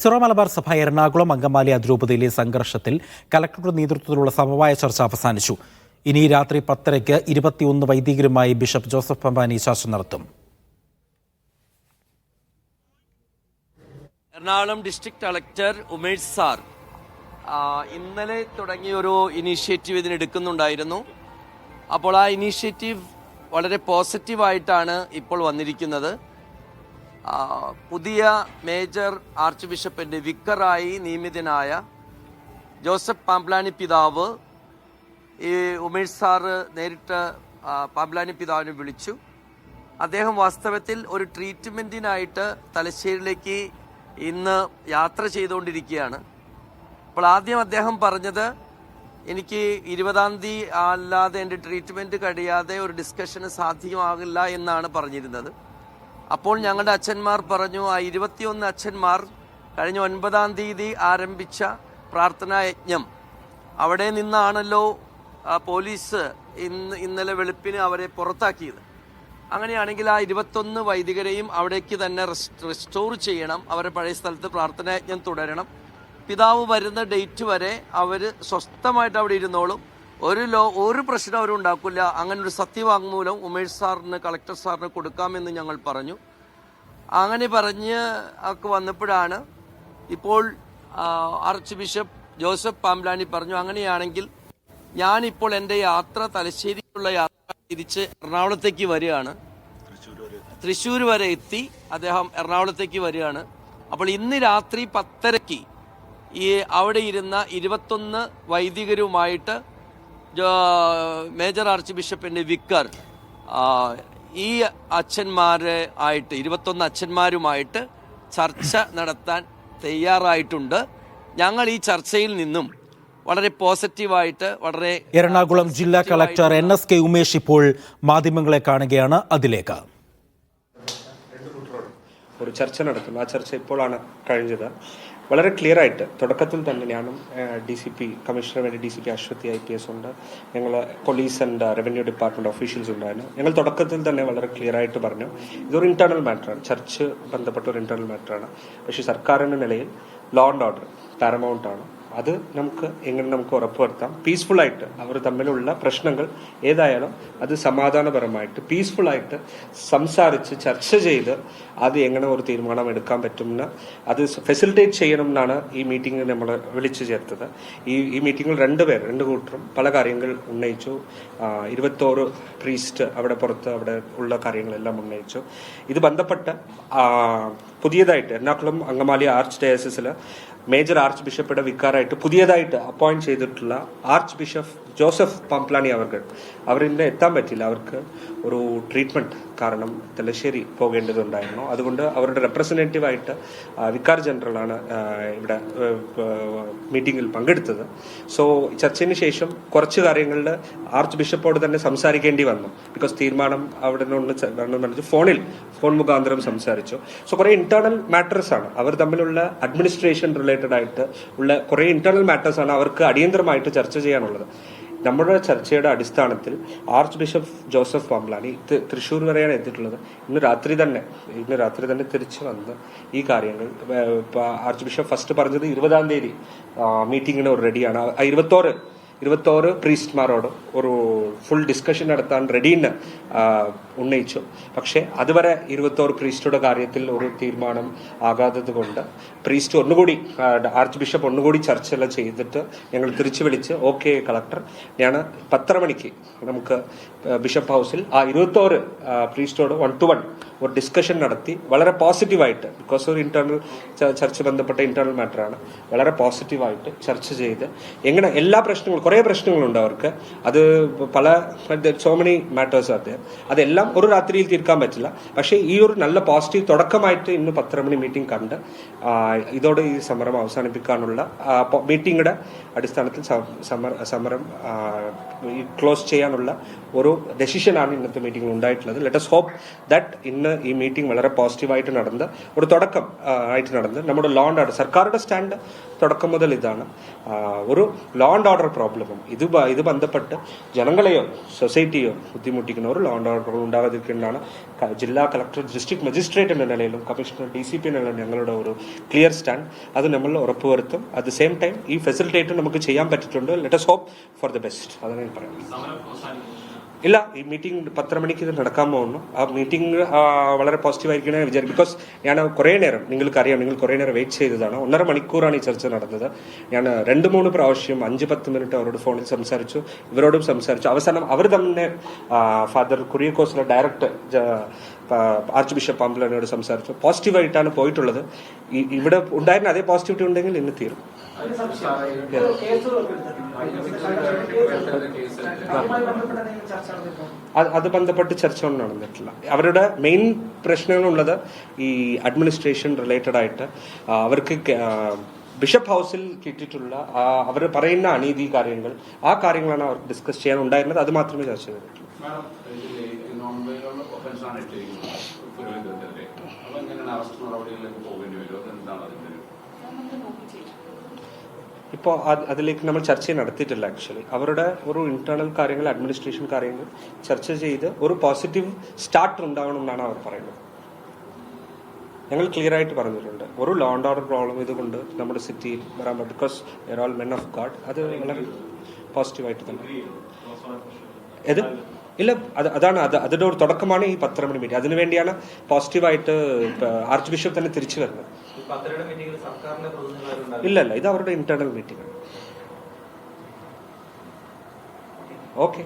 Syro Malabar സഭ എറണാകുളം അങ്കമാലി അതിരൂപതയിലെ സംഘർഷത്തിൽ കലക്ടറുടെ നേതൃത്വത്തിലുള്ള സമവായ ചർച്ച അവസാനിച്ചു. ഇനി രാത്രി 10:30 21 വൈദികരുമായി ബിഷപ്പ് ജോസഫ് പമ്പാനി ചർച്ച നടത്തും. Ernakulam district collector Umesh sir ഇന്നലെ തുടങ്ങിയ ഒരു ഇനീഷ്യേറ്റീവ് ഇതിനെടുക്കുന്നുണ്ടായിരുന്നു. അപ്പോൾ ആ ഇനീഷ്യേറ്റീവ് വളരെ പോസിറ്റീവായിട്ടാണ് ഇപ്പോൾ വന്നിരിക്കുന്നത്. പുതിയ മേജർ ആർച്ച് ബിഷപ്പിൻ്റെ വിക്കറായി നിയമിതനായ ജോസഫ് പാംപ്ലാനി പിതാവ് ഈ ഉമേഷ് സാറ് നേരിട്ട് പാംപ്ലാനി പിതാവിനെ വിളിച്ചു. അദ്ദേഹം വാസ്തവത്തിൽ ഒരു ട്രീറ്റ്മെൻറ്റിനായിട്ട് തലശ്ശേരിയിലേക്ക് ഇന്ന് യാത്ര ചെയ്തുകൊണ്ടിരിക്കുകയാണ്. അപ്പോൾ ആദ്യം അദ്ദേഹം പറഞ്ഞത്, എനിക്ക് 20-ാം തീയതി അല്ലാതെ എൻ്റെ ട്രീറ്റ്മെൻറ്റ് കഴിയാതെ ഒരു ഡിസ്കഷന് സാധ്യമാകില്ല എന്നാണ് പറഞ്ഞിരുന്നത്. അപ്പോൾ ഞങ്ങളുടെ അച്ഛന്മാർ പറഞ്ഞു, ആ 21 അച്ഛന്മാർ കഴിഞ്ഞ 9-ാം തീയതി ആരംഭിച്ച പ്രാർത്ഥനാ യജ്ഞം, അവിടെ നിന്നാണല്ലോ പോലീസ് ഇന്നലെ വെളുപ്പിന് അവരെ പുറത്താക്കിയത്. അങ്ങനെയാണെങ്കിൽ ആ 21 വൈദികരെയും അവിടേക്ക് തന്നെ റെസ്റ്റോർ ചെയ്യണം. അവരെ പഴയ സ്ഥലത്ത് പ്രാർത്ഥനാ യജ്ഞം തുടരണം. പിതാവ് വരുന്ന ഡേറ്റ് വരെ അവർ സ്വസ്ഥമായിട്ട് അവിടെ ഇരുന്നോളും. ഒരു പ്രശ്നം അവരും ഉണ്ടാക്കില്ല. അങ്ങനെ ഒരു സത്യവാങ്മൂലം ഉമേഷ് സാറിന്, കളക്ടർ സാറിന് കൊടുക്കാമെന്ന് ഞങ്ങൾ പറഞ്ഞു. അങ്ങനെ പറഞ്ഞ് ഒക്കെ വന്നപ്പോഴാണ് ഇപ്പോൾ ആർച്ച് ബിഷപ്പ് ജോസഫ് പാംപ്ലാനി പറഞ്ഞു, അങ്ങനെയാണെങ്കിൽ ഞാനിപ്പോൾ എൻ്റെ യാത്ര, തലശ്ശേരിക്കുള്ള യാത്ര തിരിച്ച് എറണാകുളത്തേക്ക് വരികയാണ്. തൃശ്ശൂർ വരെ എത്തി അദ്ദേഹം എറണാകുളത്തേക്ക് വരികയാണ്. അപ്പോൾ ഇന്ന് രാത്രി 10:30 ഈ അവിടെ ഇരുന്ന 21 വൈദികരുമായിട്ട് മേജർ ആർച്ച് ബിഷപ്പിൻ്റെ വിക്കർ ഈ അച്ഛന്മാരെ ആയിട്ട് 21 അച്ഛന്മാരുമായിട്ട് ചർച്ച നടത്താൻ തയ്യാറായിട്ടുണ്ട്. ഞങ്ങൾ ഈ ചർച്ചയിൽ നിന്നും വളരെ പോസിറ്റീവായിട്ട് എറണാകുളം ജില്ലാ കളക്ടർ NSK ഉമേഷ് ഇപ്പോൾ മാധ്യമങ്ങളെ കാണുകയാണ്. അതിലേക്ക് ഒരു ചർച്ച നടത്തുന്നു. ആ ചർച്ച ഇപ്പോഴാണ് കഴിഞ്ഞത്. വളരെ ക്ലിയർ ആയിട്ട് തുടക്കത്തിൽ തന്നെ ഞാനും DCP കമ്മീഷണർ വേണ്ടി DCP അശ്വതി IPS ഉണ്ട്, ഞങ്ങൾ police and revenue department officials ഉണ്ടായിരുന്നു. ഞങ്ങൾ തുടക്കത്തിൽ തന്നെ വളരെ ക്ലിയർ ആയിട്ട് പറഞ്ഞു, ഇതൊരു ഇന്റേണൽ മാറ്ററാണ്, ചർച്ച് ബന്ധപ്പെട്ട ഒരു ഇന്റേണൽ മാറ്ററാണ്. പക്ഷേ സർക്കാരിന്റെ നിലയിൽ ലോ ആൻഡ് ഓർഡർ പാരമൗണ്ട് ആണ്. അത് എങ്ങനെ നമുക്ക് ഉറപ്പുവരുത്താം, പീസ്ഫുള്ളായിട്ട് അവർ തമ്മിലുള്ള പ്രശ്നങ്ങൾ ഏതായാലും അത് സമാധാനപരമായിട്ട് പീസ്ഫുള്ളായിട്ട് സംസാരിച്ച് ചർച്ച ചെയ്ത് അത് എങ്ങനെ ഒരു തീരുമാനം എടുക്കാൻ പറ്റുമെന്ന് അത് ഫെസിലിറ്റേറ്റ് ചെയ്യണം എന്നാണ് ഈ മീറ്റിംഗ് നമ്മൾ വിളിച്ചു ചേർത്തത്. ഈ മീറ്റിംഗിൽ രണ്ട് കൂട്ടരും പല കാര്യങ്ങൾ ഉന്നയിച്ചു. 21 പ്രീസ്റ്റ് അവിടെ പുറത്ത് അവിടെ ഉള്ള കാര്യങ്ങളെല്ലാം ഉന്നയിച്ചു. ഇത് ബന്ധപ്പെട്ട് പുതിയതായിട്ട് എറണാകുളം അങ്കമാലി ആർച്ച് ഡയസിസിൽ മേജർ ആർച്ച് ബിഷപ്പുടെ വിക്കാറായിട്ട് പുതിയതായിട്ട് അപ്പോയിന്റ് ചെയ്തിട്ടുള്ള ആർച്ച് ബിഷപ്പ് ജോസഫ് പാംപ്ലാനി അവരിന്ന് എത്താൻ പറ്റില്ല. അവർക്ക് ഒരു ട്രീറ്റ്മെന്റ് കാരണം തലശ്ശേരി പോകേണ്ടതുണ്ടായിരുന്നു. അതുകൊണ്ട് അവരുടെ റെപ്രസെന്റേറ്റീവായിട്ട് വിക്കാർ ജനറലാണ് ഇവിടെ മീറ്റിംഗിൽ പങ്കെടുത്തത്. സോ ചർച്ചയ്ക്ക് ശേഷം കുറച്ച് കാര്യങ്ങളിൽ ആർച്ച് ബിഷപ്പോട് തന്നെ സംസാരിക്കേണ്ടി വന്നു. ബിക്കോസ് തീരുമാനം അവിടെ നിന്ന് ഫോൺ മുഖാന്തരം സംസാരിച്ചു. സോ കുറെ ഇന്റേണൽ മാറ്റേഴ്സ് ആണ് അവർ തമ്മിലുള്ള അഡ്മിനിസ്ട്രേഷൻ റിലേറ്റഡ് ആയിട്ട് ഉള്ള കുറെ ഇന്റേണൽ മാറ്റേഴ്സ് ആണ് അവർക്ക് അടിയന്തരമായിട്ട് ചർച്ച ചെയ്യാനുള്ളത്. നമ്മുടെ ചർച്ചയുടെ അടിസ്ഥാനത്തിൽ arch bishop Joseph Pamplany Thrissur വരെയാണ് എത്തിയിട്ടുള്ളത്. ഇന്ന് രാത്രി തന്നെ തിരിച്ചു വന്ന് ഈ കാര്യങ്ങൾ ആർച്ച് ബിഷപ്പ് ഫസ്റ്റ് പറഞ്ഞത് 20-ാം തീയതി മീറ്റിംഗിന് റെഡിയാണ്. 21 പ്രീസ്റ്റ്മാരോട് ഒരു ഫുൾ ഡിസ്കഷൻ നടത്താൻ റെഡിന്ന് ഉന്നയിച്ചു. പക്ഷേ അതുവരെ 21 പ്രീസ്റ്റുടെ കാര്യത്തിൽ ഒരു തീരുമാനം ആകാത്തത് കൊണ്ട് പ്രീസ്റ്റ് ആർച്ച് ബിഷപ്പ് ഒന്നുകൂടി ചർച്ചയെല്ലാം ചെയ്തിട്ട് ഞങ്ങൾ തിരിച്ചു വിളിച്ച്, ഓക്കെ കളക്ടർ, ഞാൻ 10:30 മണിക്ക് നമുക്ക് ബിഷപ്പ് ഹൗസിൽ ആ 21 പ്രീസ്റ്റോട് 1-to-1 ഒരു ഡിസ്കഷൻ നടത്തി വളരെ പോസിറ്റീവായിട്ട്, ബിക്കോസ് ഒരു ഇന്റേണൽ ചർച്ച ബന്ധപ്പെട്ട ഇന്റേണൽ മാറ്ററാണ്, വളരെ പോസിറ്റീവായിട്ട് ചർച്ച ചെയ്ത് എങ്ങനെ എല്ലാ കുറേ പ്രശ്നങ്ങളുണ്ട് അവർക്ക്. അത് സോ മെനി മാറ്റേഴ്സ് ആണ്. അതെല്ലാം ഒരു രാത്രിയിൽ തീർക്കാൻ പറ്റില്ല. പക്ഷേ ഈ ഒരു നല്ല പോസിറ്റീവ് തുടക്കമായിട്ട് ഇന്ന് 10:30 മണി മീറ്റിംഗ് കണ്ട് ഇതോടെ ഈ സമരം അവസാനിപ്പിക്കാനുള്ള മീറ്റിംഗിന്റെ അടിസ്ഥാനത്തിൽ സമരം ക്ലോസ് ചെയ്യാനുള്ള ഒരു ഡെസിഷനാണ് ഇന്നത്തെ മീറ്റിംഗിൽ ഉണ്ടായിട്ടുള്ളത്. ലെറ്റ് us hope that ഇന്ന് ഈ മീറ്റിംഗ് വളരെ പോസിറ്റീവായിട്ട് നടന്ന് ഒരു തുടക്കം ആയിട്ട് നടന്ന് നമ്മുടെ ലോ ആൻഡ് ഓർഡർ സർക്കാരുടെ സ്റ്റാൻഡ് തുടക്കം മുതൽ ഇതാണ്, ഒരു ലോ ആൻഡ് ഓർഡർ പ്രോബ്ലം പ്രോബ്ലമും ഇത് ബന്ധപ്പെട്ട് ജനങ്ങളെയോ സൊസൈറ്റിയോ ബുദ്ധിമുട്ടിക്കുന്ന ഒരു ലോ ആൻഡ് ഓർഡർ ഉണ്ടാകാതിരിക്കുന്നതാണ് ജില്ലാ കളക്ടർ ഡിസ്ട്രിക്ട് മജിസ്ട്രേറ്റ് എന്ന നിലയിലും കമ്മീഷണർ DCP എന്നുള്ള ഞങ്ങളുടെ ഒരു ക്ലിയർ സ്റ്റാൻഡ് അത് നമ്മൾ ഉറപ്പുവരുത്തും. അറ്റ് ദ സെയിം ടൈം ഈ ഫെസിലിറ്റേറ്റ് നമുക്ക് ചെയ്യാൻ പറ്റിയിട്ടുണ്ട്. Let us hope for the best. അതാണ് ഞാൻ പറയുന്നത്. ഇല്ല, ഈ മീറ്റിംഗ് 10:30 മണിക്ക് ഇത് നടക്കാൻ പോകുന്നു. ആ മീറ്റിംഗ് വളരെ പോസിറ്റീവായിരിക്കണേ വിചാരിക്കും. ബിക്കോസ് ഞാൻ കുറേ നേരം, നിങ്ങൾക്കറിയാം, നിങ്ങൾ കുറേ നേരം വെയിറ്റ് ചെയ്തതാണ്. 1.5 മണിക്കൂറാണ് ഈ ചർച്ച നടന്നത്. ഞാൻ 2-3 പ്രാവശ്യം 5-10 മിനിറ്റ് അവരോട് ഫോണിൽ സംസാരിച്ചു, ഇവരോടും സംസാരിച്ചു. അവസാനം അവർ തന്നെ ഫാദർ കുര്യാക്കോസിലെ ഡയറക്ടർ ആർച്ച് ബിഷപ്പ് പാംപ്ലാനിയോട് സംസാരിച്ചു. പോസിറ്റീവായിട്ടാണ് പോയിട്ടുള്ളത്. ഇവിടെ ഉണ്ടായിരുന്ന അതേ പോസിറ്റിവിറ്റി ഉണ്ടെങ്കിൽ ഇന്ന് തീരും. അത് ബന്ധപ്പെട്ട് ചർച്ച ഒന്നും നടന്നിട്ടില്ല. അവരുടെ മെയിൻ പ്രശ്നങ്ങളുള്ളത് ഈ അഡ്മിനിസ്ട്രേഷൻ റിലേറ്റഡ് ആയിട്ട് അവർക്ക് ബിഷപ്പ് ഹൗസിൽ കിട്ടിയിട്ടുള്ള അവർ പറയുന്ന അനീതി കാര്യങ്ങൾ, ആ കാര്യങ്ങളാണ് അവർക്ക് ഡിസ്കസ് ചെയ്യാൻ ഉണ്ടായിരുന്നത്. അത് മാത്രമേ ചർച്ച ചെയ്തിട്ടുള്ളൂ. ഇപ്പോൾ അതിലേക്ക് നമ്മൾ ചർച്ച നടത്തിയിട്ടില്ല. ആക്ച്വലി അവരുടെ ഒരു ഇന്റേണൽ കാര്യങ്ങൾ, അഡ്മിനിസ്ട്രേഷൻ കാര്യങ്ങൾ ചർച്ച ചെയ്ത് ഒരു പോസിറ്റീവ് സ്റ്റാർട്ട് ഉണ്ടാവണം എന്നാണ് അവർ പറയുന്നത്. ഞങ്ങൾ ക്ലിയർ ആയിട്ട് പറഞ്ഞിട്ടുണ്ട്, ഒരു ലോ ആൻഡ് ഓർഡർ പ്രോബ്ലം ഇതുകൊണ്ട് നമ്മുടെ സിറ്റിയിൽ വരാൻ പറ്റും. Because they are all men of God. അത് വളരെ പോസിറ്റീവായിട്ട് തന്നെ. ഇല്ല, അതാണ് അതിന്റെ ഒരു തുടക്കമാണ് ഈ 10:30 മണി മീറ്റിംഗ്. അതിനുവേണ്ടിയാണ് പോസിറ്റീവായിട്ട് ആർച്ച് ബിഷപ്പ് തന്നെ തിരിച്ചു വരുന്നത്. ഇല്ല, ഇത് അവരുടെ ഇന്റേണൽ മീറ്റിംഗ് ആണ്. ഓക്കെ.